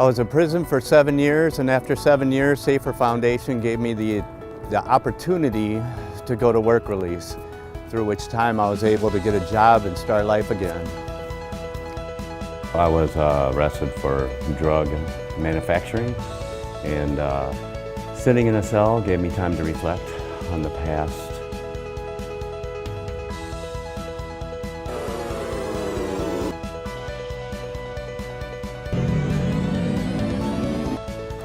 I was in prison for 7 years, and after 7 years, Safer Foundation gave me the opportunity to go to work release, through which time I was able to get a job and start life again. I was arrested for drug manufacturing, and sitting in a cell gave me time to reflect on the past.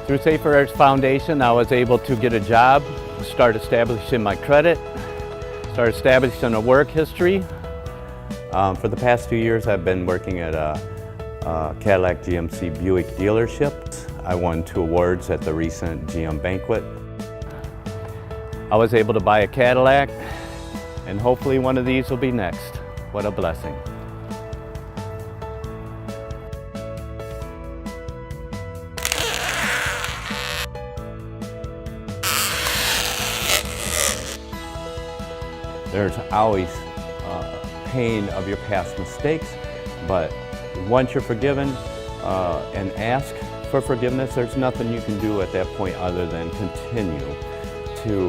Through Safer Foundation, I was able to get a job, start establishing my credit, start establishing a work history. For the past 2 years, I've been working at a Cadillac GMC Buick dealership. I won 2 awards at the recent GM banquet. I was able to buy a Cadillac, and hopefully one of these will be next. What a blessing. There's always pain of your past mistakes, but once you're forgiven and ask for forgiveness, there's nothing you can do at that point other than continue to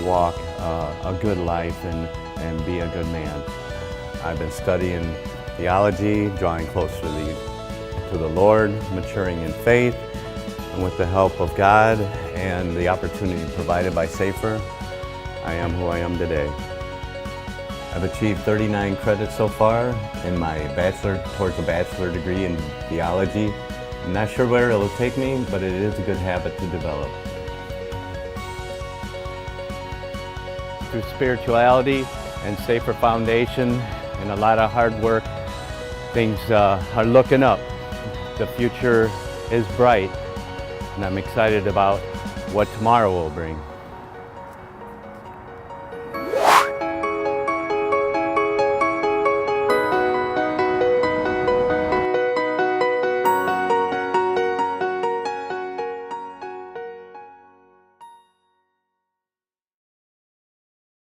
walk a good life and be a good man. I've been studying theology, drawing closer to the Lord, maturing in faith, and with the help of God and the opportunity provided by Safer, I am who I am today. I've achieved 39 credits so far in my towards a bachelor degree in theology. I'm not sure where it'll take me, but it is a good habit to develop. Through spirituality and Safer Foundation and a lot of hard work, things are looking up. The future is bright, and I'm excited about what tomorrow will bring.